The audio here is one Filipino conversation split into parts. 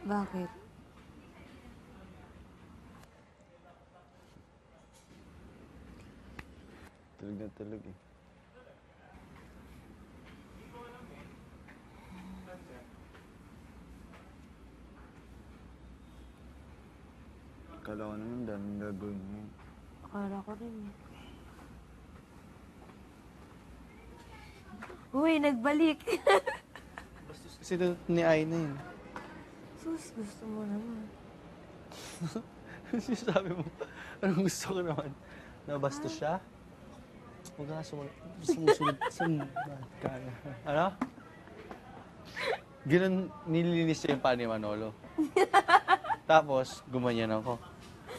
Bakit? Tulog na tulog eh. Akala ko naman daming gagawin mo. Akala ko rin eh. Uy, nagbalik. Bastos kasi ni Aina yun. Sus, gusto mo naman. Sabi mo, anong gusto ko naman? Nabastos siya? Huwag ka sumusunod sa kaya. Ano? Ganun, nililinis niya yung paa ni Manolo. Tapos, gumanyan ako.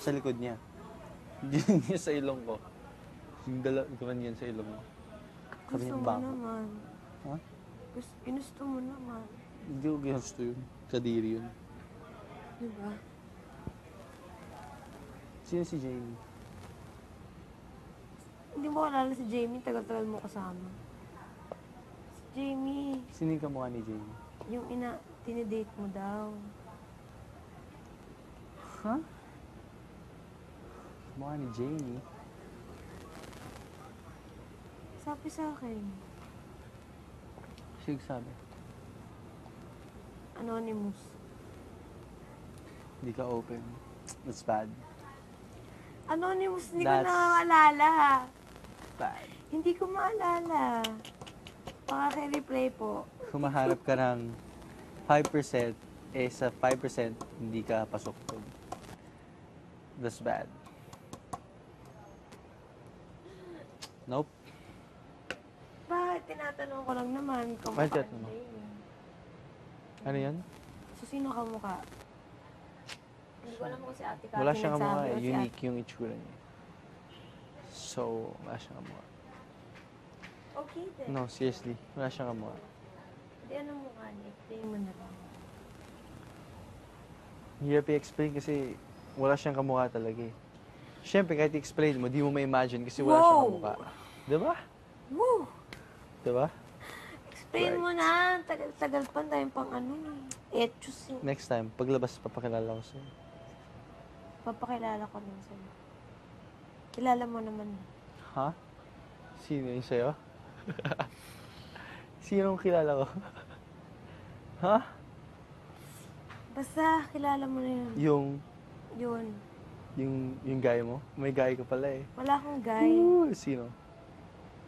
Sa likod niya. Ganyan niya sa ilong ko. Yung gumanyan sa ilong mo. Sabi Gusto niya, mo bako. naman. Ha? Ginusto mo naman. Hindi ko ginusto yun. Kadiri yun. Diba? Sino si Jamie? Hindi mo kalala si Jamie, tagal-tagal mo kasama. Si Jamie, Sino yung kamukha ni Jamie? yung tinidate mo daw. Ha? Kamukha ni Jamie? Sabi sa akin, Sino sabi? anonymous. Hindi ka open. That's bad. Anonymous, hindi ko That's- nakaalala. Bad. Hindi ko maalala. Pakaki-replay po. Humaharap ka ng 5%, eh sa 5% hindi ka pasok doon. That's bad. Nope. Bakit? Tinatanong ko lang naman. Bakit Kamukha tinatanong? ni Jamie. Ano yan? So, sino ka mukha? Hindi ko alam kung si Ate Cathy Wala siyang nagsabi kamukha o eh. si Unique yung itsura niya. So, wala siyang kamukha. Okay then. No, seriously. Wala siyang kamukha. Hindi, anong mukha niya? Explain mo na lang. Hirap i-explain kasi wala siyang kamukha talaga eh. Siyempre, kahit i-explain mo, di mo ma-imagine kasi wala siyang Wow! kamukha. Diba? Woo! Diba? Explain Right. mo na. Tagal-tagal pa tayong pang ano eh. Etchus eh. Next time, paglabas, papakilala ko sa'yo. Papakilala ko rin sa'yo. Kilala mo naman. Ha? Sino yun sa'yo? Sinong kilala ko? Ha? Basta, kilala mo na yun. Yung, Yun. yung guy mo? May guy ka pala eh. Wala akong guy. Sino?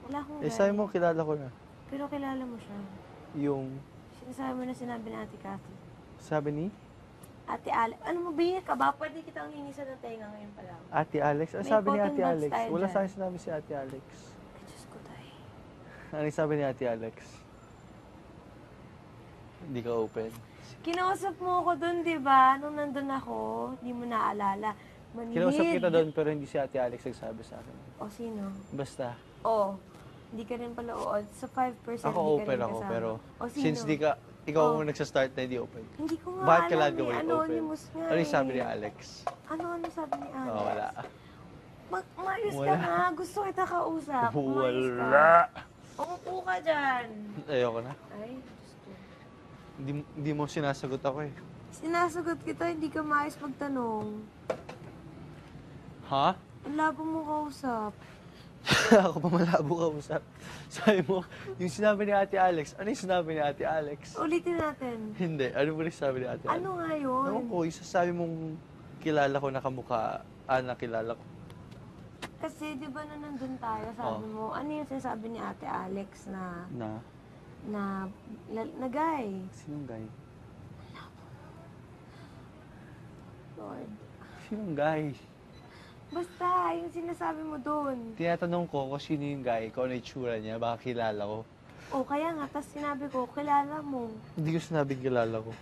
Wala akong Eh, guy. sabi mo, kilala ko na. Pero kilala mo siya. Yung, Sinasabi mo na sinabi ni Ate Cathy. sabi ni Ate Ale, ano mo ba ka ba? Pwede kitang linisan ng tenga ngayon pa lang. Ate Alex? Ano May sabi ni cotton Ate buds Alex? tayo Wala dyan. sa akin sinabi si Ate Alex. Ay, Diyos ko tayo. Ano yung sabi ni Ate Alex? Hindi ka open. Kinausap mo ako doon, di ba? Nung nandun ako, hindi mo naalala. Manhid. Kinausap kita doon pero hindi si Ate Alex nagsabi sa akin. O, sino? Basta, Oo. Hindi ka rin pala oo. Sa 5% ako hindi ka open rin ako kasama. pero O, sino? since di ka, ikaw Oh. ang nagsa-start na hindi open. Hindi ko nga Bakit ka alam lagi eh. open? Anonymous nga Ano yung sabi eh. ni Alex? Ano sabi ni Alex? Oh, wala. Umayos ka Wala. nga. Gusto kita kausap. Umayos ka. Wala. Umupo ka dyan. Ayoko na. Ay, Diyos ko. Hindi mo sinasagot ako eh. Sinasagot kita, hindi ka maayos magtanong. Ha? Ang labo mo kausap. Ako pa malabo ka usap. Sabi mo, yung sinabi ni Ate Alex, ano yung sinabi ni Ate Alex? Ulitin natin. Hindi. Ano mo rin sabi ni Ate Alex? Ano nga yun? Ewan ko, yung sasabi mong kilala ko na kamukha, nakilala ko. Kasi di ba na nandun tayo, sabi mo, ano yung sinasabi ni Ate Alex na na guy? Sinong guy? Lord. Sinong guy? Basta, yung sinasabi mo doon. Tinatanong ko kung sino yung guy, kung ano yung itsura niya, baka kilala ko. O, kaya nga, tas sinabi ko, kilala mo. Hindi ko sinabing kilala ko.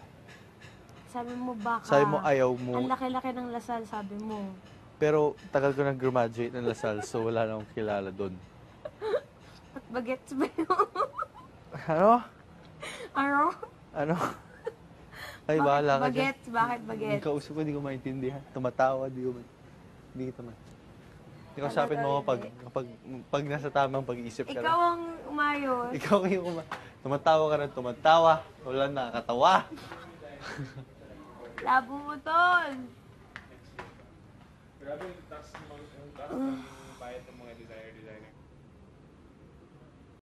Sabi mo, baka... Sabi mo ayaw mo. Ang laki-laki ng lasal, sabi mo. Pero tagal ko nag-graduate ng Lasal, so wala na akong kilala doon. At bagets ba yun? Ano? Ano? Ano? Ay, bahala ka dyan. Bagets? Bakit Yung bagets? kausap ko, hindi ko maintindihan. Tumatawa, hindi kita man. Kausapin mo ako pag nasa tamang pag-iisip ka Ikaw na. ang umayos. Ikaw yung tumatawa ka na tumatawa. Wala nakakatawa. Labo mo, tol. Grabe yung tax ng bayad ng mga designer.